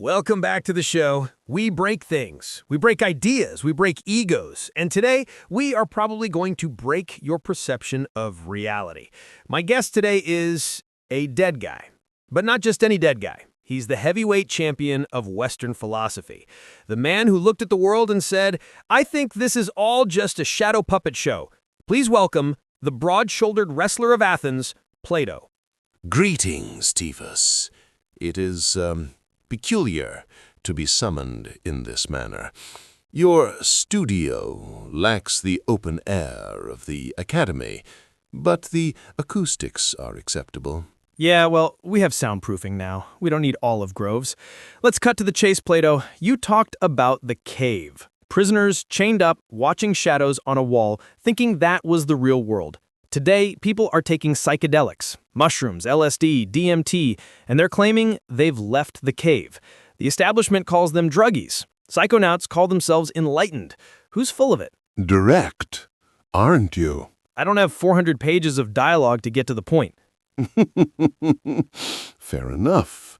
Welcome back to the show. We break things, we break ideas, we break egos, and today we are probably going to break your perception of reality. My guest today is a dead guy, but not just any dead guy. He's the heavyweight champion of Western philosophy, the man who looked at the world and said, "I think this is all just a shadow puppet show." Please welcome the broad-shouldered wrestler of Athens, Plato. Greetings, Tivas. It is, peculiar to be summoned in this manner. Your studio lacks the open air of the academy, but the acoustics are acceptable. Yeah, well, we have soundproofing now. We don't need olive groves. Let's cut to the chase, Plato. You talked about the cave. Prisoners chained up, watching shadows on a wall, thinking that was the real world. Today, people are taking psychedelics, mushrooms, LSD, DMT, and they're claiming they've left the cave. The establishment calls them druggies. Psychonauts call themselves enlightened. Who's full of it? Direct, aren't you? I don't have 400 pages of dialogue to get to the point. Fair enough.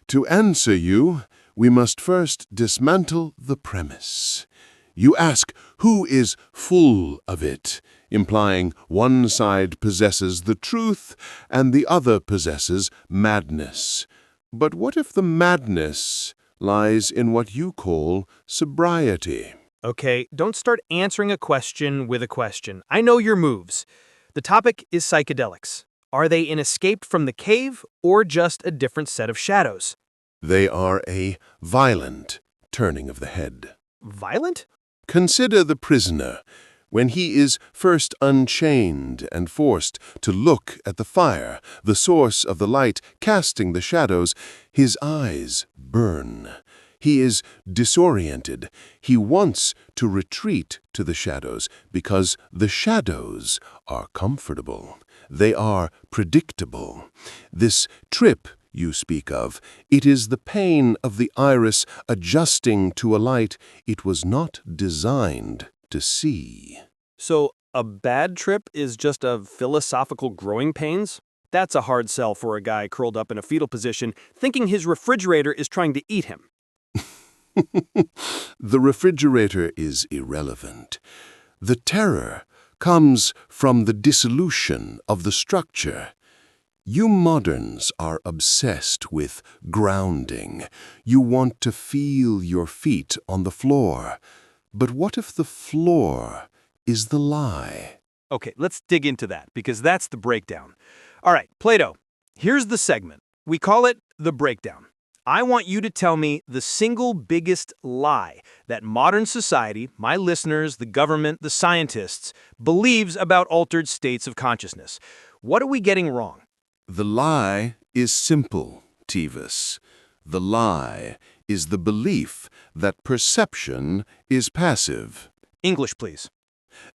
To answer you, we must first dismantle the premise. You ask, who is full of it, implying one side possesses the truth and the other possesses madness. But what if the madness lies in what you call sobriety? Okay, don't start answering a question with a question. I know your moves. The topic is psychedelics. Are they an escape from the cave or just a different set of shadows? They are a violent turning of the head. Violent? Consider the prisoner. When he is first unchained and forced to look at the fire, the source of the light casting the shadows, his eyes burn. He is disoriented. He wants to retreat to the shadows because the shadows are comfortable. They are predictable. This trip you speak of, it is the pain of the iris adjusting to a light it was not designed to see. So, a bad trip is just a philosophical growing pains? That's a hard sell for a guy curled up in a fetal position, thinking his refrigerator is trying to eat him. The refrigerator is irrelevant. The terror comes from the dissolution of the structure. You moderns are obsessed with grounding. You want to feel your feet on the floor. But what if the floor is the lie? Okay, let's dig into that, because that's the breakdown. All right, Plato, here's the segment. We call it the breakdown. I want you to tell me the single biggest lie that modern society, my listeners, the government, the scientists, believes about altered states of consciousness. What are we getting wrong? The lie is simple, Tivas. The lie is the belief that perception is passive. English, please.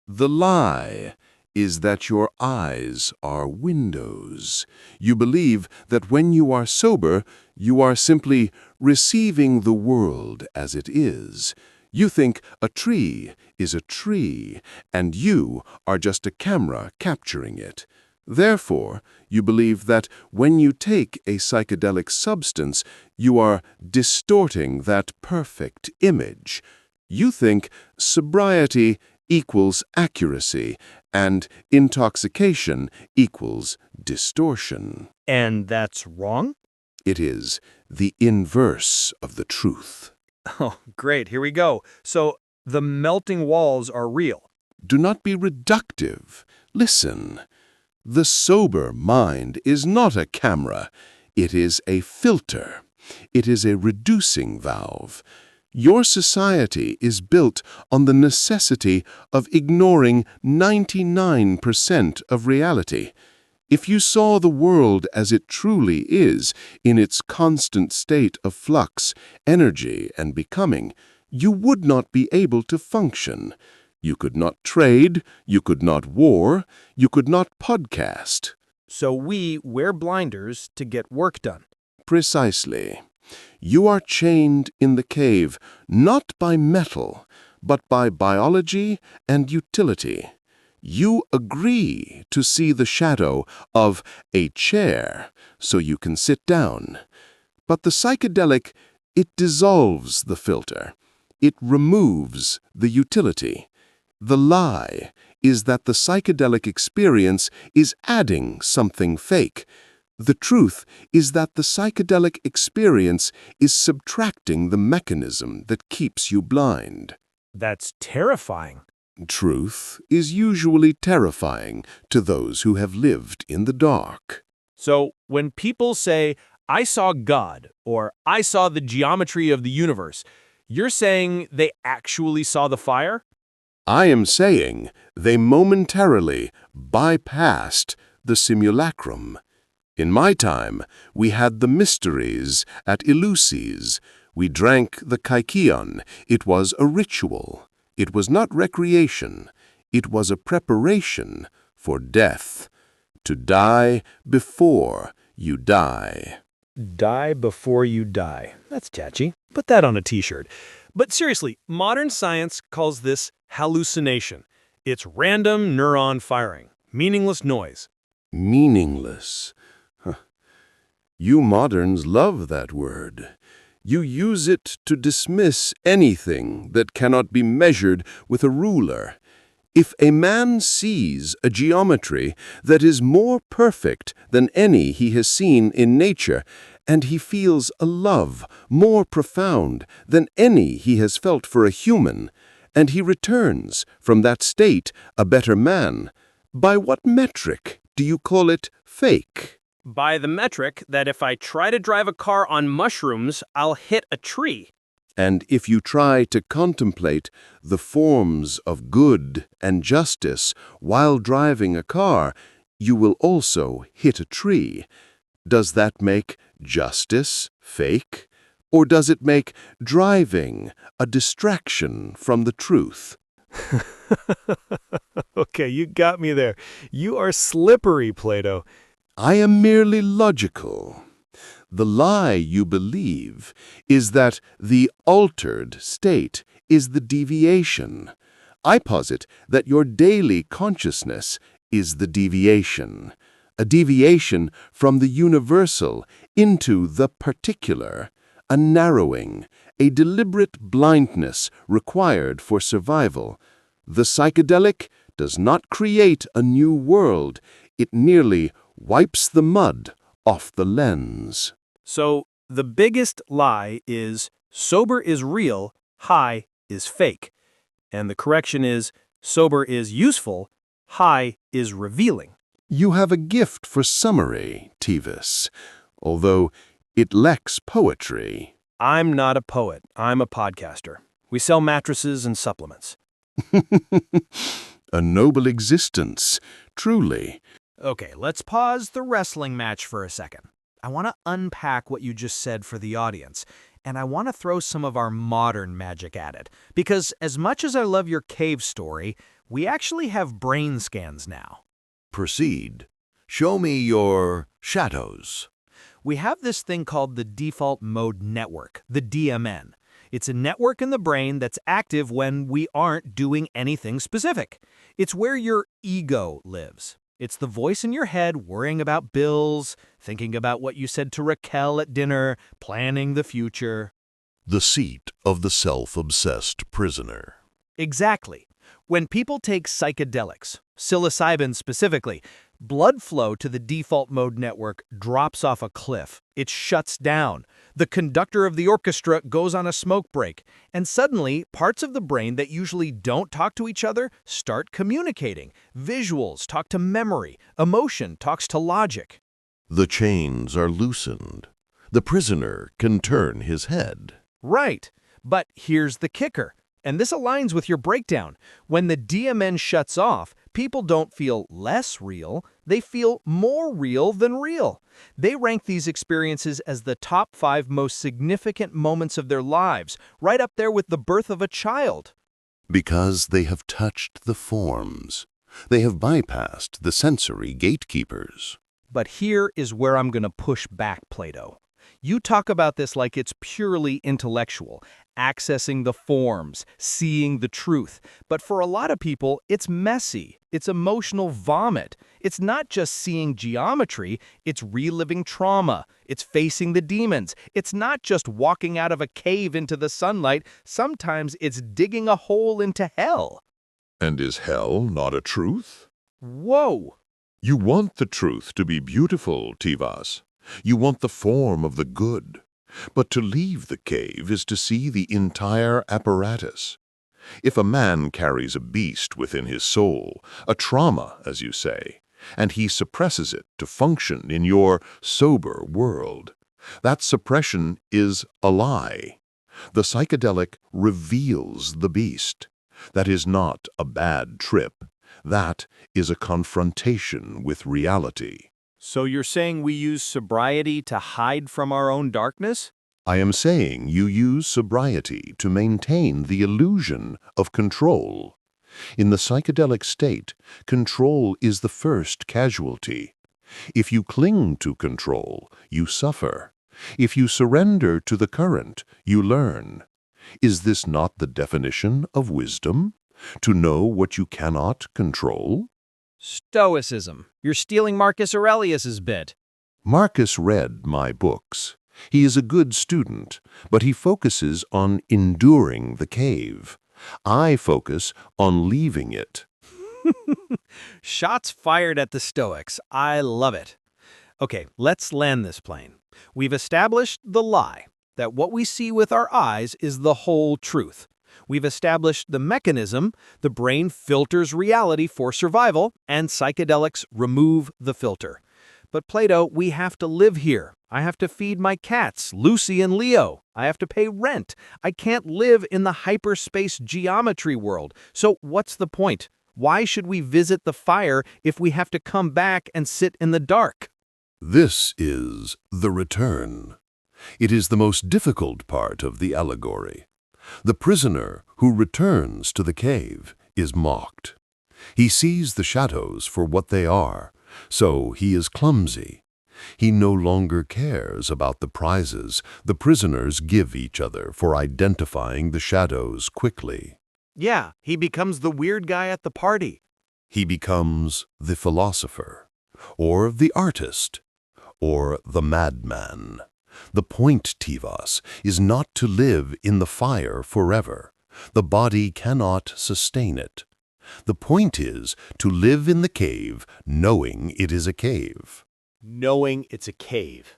The lie is that your eyes are windows. You believe that when you are sober, you are simply receiving the world as it is. You think a tree is a tree, and you are just a camera capturing it. Therefore, you believe that when you take a psychedelic substance, you are distorting that perfect image. You think sobriety equals accuracy and intoxication equals distortion. And that's wrong? It is the inverse of the truth. Oh, great. Here we go. So the melting walls are real. Do not be reductive. Listen. The sober mind is not a camera. It is a filter. It is a reducing valve. Your society is built on the necessity of ignoring 99% of reality. If you saw the world as it truly is, in its constant state of flux, energy, and becoming, you would not be able to function. You could not trade, you could not war, you could not podcast. So we wear blinders to get work done. Precisely. You are chained in the cave, not by metal, but by biology and utility. You agree to see the shadow of a chair so you can sit down. But the psychedelic It dissolves the filter. It removes the utility. The lie is that the psychedelic experience is adding something fake. The truth is that the psychedelic experience is subtracting the mechanism that keeps you blind. That's terrifying. Truth is usually terrifying to those who have lived in the dark. So when people say, I saw God, or I saw the geometry of the universe, you're saying they actually saw the fire? I am saying they momentarily bypassed the simulacrum. In my time, we had the mysteries at Eleusis. We drank the kykeon. It was a ritual. It was not recreation. It was a preparation for death. To die before you die. Die before you die. That's catchy. Put that on a t-shirt. But seriously, modern science calls this hallucination. It's random neuron firing, meaningless noise. Meaningless. You moderns love that word. You use it to dismiss anything that cannot be measured with a ruler. If a man sees a geometry that is more perfect than any he has seen in nature, and he feels a love more profound than any he has felt for a human, and he returns from that state a better man, by what metric do you call it fake? By the metric that if I try to drive a car on mushrooms, I'll hit a tree. And if you try to contemplate the forms of good and justice while driving a car, you will also hit a tree. Does that make justice fake? Or does it make driving a distraction from the truth? Okay, you got me there. You are slippery, Plato. I am merely logical. The lie you believe is that the altered state is the deviation. I posit that your daily consciousness is the deviation, a deviation from the universal into the particular, a narrowing, a deliberate blindness required for survival. The psychedelic does not create a new world, it merely wipes the mud off the lens. So the biggest lie is sober is real, high is fake. And the correction is sober is useful, high is revealing. You have a gift for summary, Tivas, although it lacks poetry. I'm not a poet, I'm a podcaster. We sell mattresses and supplements. A noble existence, truly. Okay, let's pause the wrestling match for a second. I want to unpack what you just said for the audience, and I want to throw some of our modern magic at it. Because as much as I love your cave story, we actually have brain scans now. Proceed. Show me your shadows. We have this thing called the default mode network, the DMN. It's a network in the brain that's active when we aren't doing anything specific. It's where your ego lives. It's the voice in your head worrying about bills, thinking about what you said to Raquel at dinner, planning the future. The seat of the self-obsessed prisoner. Exactly. When people take psychedelics, psilocybin specifically, blood flow to the default mode network drops off a cliff. It shuts down. The conductor of the orchestra goes on a smoke break, and suddenly parts of the brain that usually don't talk to each other start communicating. Visuals talk to memory. Emotion talks to logic. The chains are loosened. The prisoner can turn his head. Right. But here's the kicker. And this aligns with your breakdown. When the DMN shuts off, people don't feel less real, they feel more real than real. They rank these experiences as the top 5 most significant moments of their lives, right up there with the birth of a child. Because they have touched the forms. They have bypassed the sensory gatekeepers. But here is where I'm going to push back, Plato. You talk about this like it's purely intellectual, accessing the forms, seeing the truth. But for a lot of people, it's messy. It's emotional vomit. It's not just seeing geometry, it's reliving trauma. It's facing the demons. It's not just walking out of a cave into the sunlight. Sometimes it's digging a hole into hell. And is hell not a truth? Whoa! You want the truth to be beautiful, Tivas. You want the form of the good. But to leave the cave is to see the entire apparatus. If a man carries a beast within his soul, a trauma, as you say, and he suppresses it to function in your sober world, that suppression is a lie. The psychedelic reveals the beast. That is not a bad trip. That is a confrontation with reality. So you're saying we use sobriety to hide from our own darkness? I am saying you use sobriety to maintain the illusion of control. In the psychedelic state, control is the first casualty. If you cling to control, you suffer. If you surrender to the current, you learn. Is this not the definition of wisdom? To know what you cannot control? Stoicism. You're stealing Marcus Aurelius's bit. Marcus read my books. He is a good student, but he focuses on enduring the cave. I focus on leaving it. Shots fired at the Stoics. I love it. Okay, let's land this plane. We've established the lie, that what we see with our eyes is the whole truth. We've established the mechanism, the brain filters reality for survival, and psychedelics remove the filter. But Plato, we have to live here. I have to feed my cats, Lucy and Leo. I have to pay rent. I can't live in the hyperspace geometry world. So what's the point? Why should we visit the fire if we have to come back and sit in the dark? This is the return. It is the most difficult part of the allegory. The prisoner who returns to the cave is mocked. He sees the shadows for what they are, so he is clumsy. He no longer cares about the prizes the prisoners give each other for identifying the shadows quickly. Yeah, he becomes the weird guy at the party. He becomes the philosopher, or the artist, or the madman. The point, Tivas, is not to live in the fire forever. The body cannot sustain it. The point is to live in the cave knowing it is a cave. Knowing it's a cave.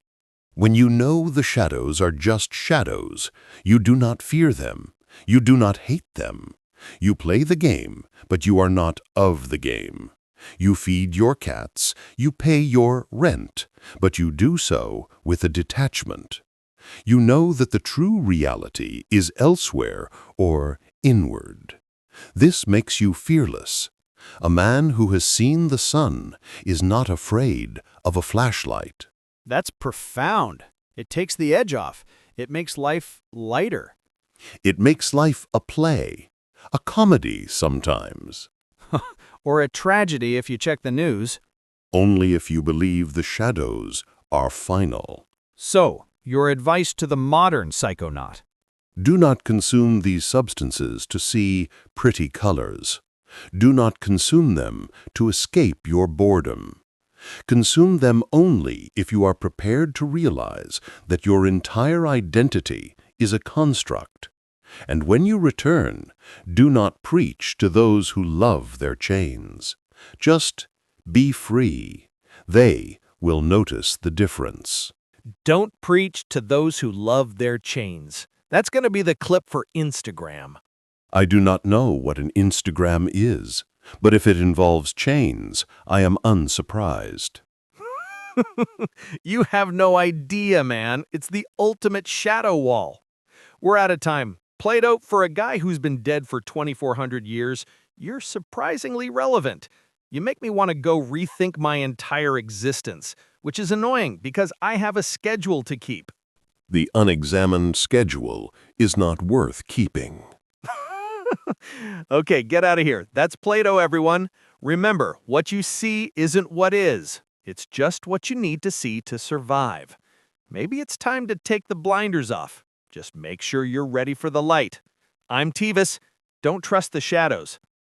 When you know the shadows are just shadows, you do not fear them. You do not hate them. You play the game, but you are not of the game. You feed your cats, you pay your rent, but you do so with a detachment. You know that the true reality is elsewhere or inward. This makes you fearless. A man who has seen the sun is not afraid of a flashlight. That's profound. It takes the edge off. It makes life lighter. It makes life a play, a comedy sometimes. Or a tragedy if you check the news. Only if you believe the shadows are final. So, your advice to the modern psychonaut. Do not consume these substances to see pretty colors. Do not consume them to escape your boredom. Consume them only if you are prepared to realize that your entire identity is a construct. And when you return, do not preach to those who love their chains. Just be free. They will notice the difference. Don't preach to those who love their chains. That's going to be the clip for Instagram. I do not know what an Instagram is, but if it involves chains, I am unsurprised. You have no idea, man. It's the ultimate shadow wall. We're out of time. Plato, for a guy who's been dead for 2,400 years, you're surprisingly relevant. You make me want to go rethink my entire existence, which is annoying because I have a schedule to keep. The unexamined schedule is not worth keeping. Okay, get out of here. That's Plato, everyone. Remember, what you see isn't what is. It's just what you need to see to survive. maybe it's time to take the blinders off. Just make sure you're ready for the light. I'm Tivas. Don't trust the shadows.